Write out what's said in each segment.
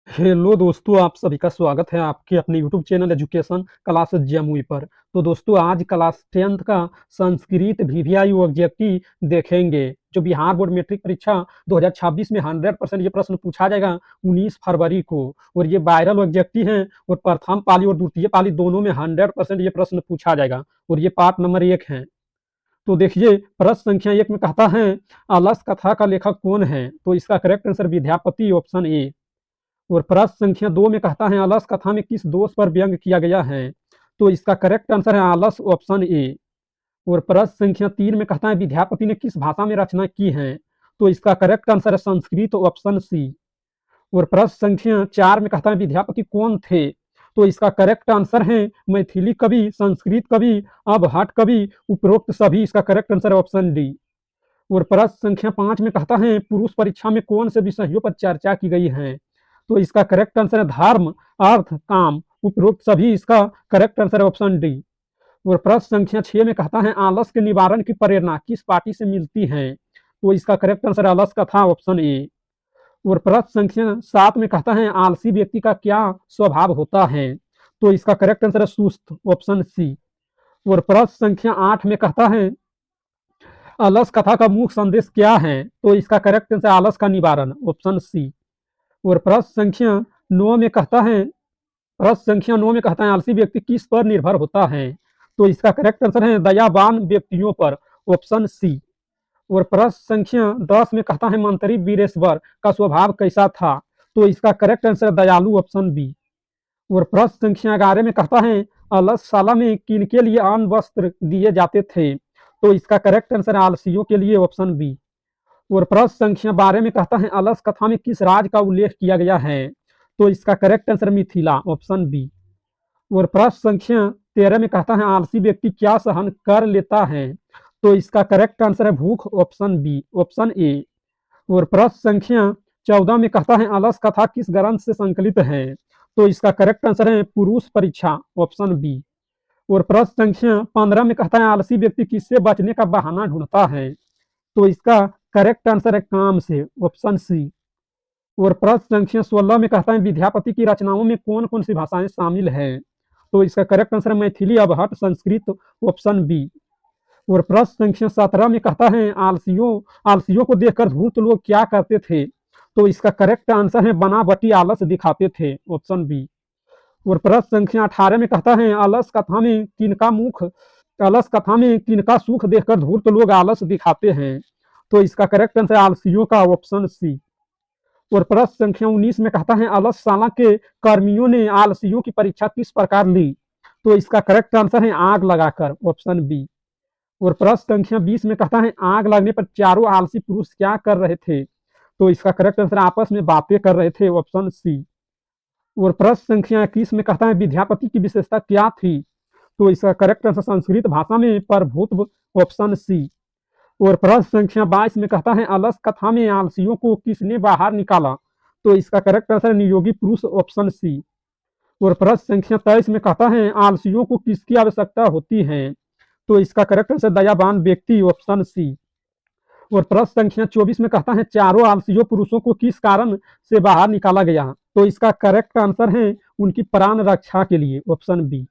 Hello दोस्तों, आप सभी का स्वागत है आपके अपने YouTube channel education class Jamui पर। तो दोस्तों, आज क्लास 10th का संस्कृत वीवीआई ऑब्जेक्टिव देखेंगे, जो बिहार बोर्ड मैट्रिक परीक्षा 2026 में 100% ये प्रश्न पूछा जाएगा 19 फरवरी को। और ये वायरल ऑब्जेक्टिव है और प्रथम पाली और द्वितीय पाली दोनों में 100% ये प्रश्न पूछा जाएगा और ये पार्ट नंबर 1 है। तो देखिए, प्रश्न संख्या 1 में कहता है अलस कथा का लेखक कौन है? तो इसका correct answer Vidyapati, option A. और प्रश्न संख्या 2 में कहता है आलस कथा में किस दोष पर व्यंग किया गया है? तो इसका करेक्ट आंसर है आलस, ऑप्शन ए। और प्रश्न संख्या 3 में कहता है विद्यापति ने किस भाषा में रचना की है? तो इसका करेक्ट आंसर है संस्कृत, ऑप्शन सी। और प्रश्न संख्या 4 में कहता है विद्यापति कौन थे? तो इसका करेक्ट आंसर है मैथिली कवि, संस्कृत कवि, अबहट कवि, उपरोक्त सभी। इसका करेक्ट आंसर है ऑप्शन डी। और प्रश्न संख्या 5 में कहता है पुरुष परीक्षा में कौन से विषयों पर चर्चा की गई है? तो इसका करेक्ट आंसर है धर्म, अर्थ, काम, उपरोक्त सभी। इसका करेक्ट आंसर है ऑप्शन डी। और प्रश्न संख्या 6 में कहता है आलस के निवारण की प्रेरणा किस पार्टी से मिलती है? तो इसका करेक्ट आंसर आलस का था, ऑप्शन ए। और प्रश्न संख्या 7 में कहता है आलसी व्यक्ति का क्या स्वभाव होता है? तो इसका करेक्ट आंसर है सुस्त, ऑप्शन सी। और प्रश्न संख्या 8 में कहता है आलस कथा का मुख्य संदेश क्या है? तो इसका करेक्ट आंसर आलस का निवारण, ऑप्शन सी। और प्रश्न संख्या 9 में कहता है आलसी व्यक्ति किस पर निर्भर होता है? तो इसका करेक्ट आंसर है दयावान व्यक्तियों पर, ऑप्शन सी। और प्रश्न संख्या 10 में कहता है मंत्री वीरेश्वर का स्वभाव कैसा था? तो इसका करेक्ट आंसर दयालु, ऑप्शन बी। और प्रश्न संख्या 11 में कहता है अलसशाला में किनके लिए अन्न वस्त्र दिए जाते थे? तो इसका करेक्ट आंसर आलसियों के लिए, ऑप्शन बी। और प्रश्न संख्या 12 में कहता है अलस कथा में किस राज का उल्लेख किया गया है? तो इसका correct answer Mithila, option B. और प्रश्न संख्या 13 में कहता है आलसी व्यक्ति क्या सहन कर लेता है? तो इसका करेक्ट आंसर है भूख, ऑप्शन बी, ऑप्शन ए। और प्रश्न संख्या 14 में कहता है अलस कथा किस ग्रंथ से संकलित है? तो इसका करेक्ट आंसर है पुरुष परीक्षा, ऑप्शन बी। और प्रश्न संख्या 15 में कहता है आलसी व्यक्ति किससे बचने का बहाना ढूंढता है? तो इसका करेक्ट आंसर है काम से, ऑप्शन सी। और प्रश्न संख्या 16 में कहता है विद्यापति की रचनाओं में कौन कौन सी भाषाएं शामिल है? तो इसका करेक्ट आंसर है मैथिली, अबहट, संस्कृत, ऑप्शन बी। और प्रश्न संख्या 17 में कहता है आलसियों को देखकर धूर्त लोग क्या करते थे? तो इसका करेक्ट आंसर है बनावटी आलस दिखाते थे, ऑप्शन बी। और प्रश्न संख्या 18 में कहता है अलस कथा में किनका सुख देखकर धूर्त लोग आलस दिखाते हैं? तो इसका करेक्ट आंसर आलसियों का, ऑप्शन सी। और प्रश्न संख्या 19 में कहता है अलसशाला के कर्मियों ने आलसियों की परीक्षा किस प्रकार ली? तो इसका करेक्ट आंसर है आग लगाकर, ऑप्शन बी। और प्रश्न संख्या 20 में कहता है आग लगने पर चारों आलसी पुरुष क्या कर रहे थे? तो इसका करेक्ट आंसर आपस में बातें कर रहे थे, ऑप्शन सी। और प्रश्न संख्या 21 में कहता है विद्यापति की विशेषता क्या थी? तो इसका करेक्ट आंसर संस्कृत भाषा में प्रभुत्व, ऑप्शन सी। और प्रश्न संख्या 22 में कहता है अलस कथा में आलसियों को किसने बाहर निकाला? तो इसका करेक्ट आंसर नियोगी पुरुष, ऑप्शन सी। और प्रश्न संख्या 23 में कहता है आलसियों को किसकी आवश्यकता होती है? तो इसका करेक्ट आंसर दयावान व्यक्ति, ऑप्शन सी। और प्रश्न संख्या 24 में कहता है चारों आलसियों पुरुषों को किस कारण से बाहर निकाला गया? तो इसका करेक्ट आंसर है उनकी प्राण रक्षा के लिए, ऑप्शन बी।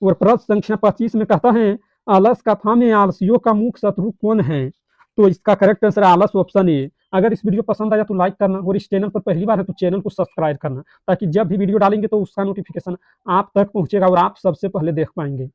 और प्रश्न संख्या 25 में कहता है आलस कथा में आलसियों का मुख्य शत्रु कौन है? तो इसका करेक्ट आंसर आलस, ऑप्शन ए। अगर इस वीडियो पसंद आया तो लाइक करना और इस चैनल पर पहली बार है तो चैनल को सब्सक्राइब करना, ताकि जब भी वीडियो डालेंगे तो उसका नोटिफिकेशन आप तक पहुंचेगा और आप सबसे पहले देख पाएंगे।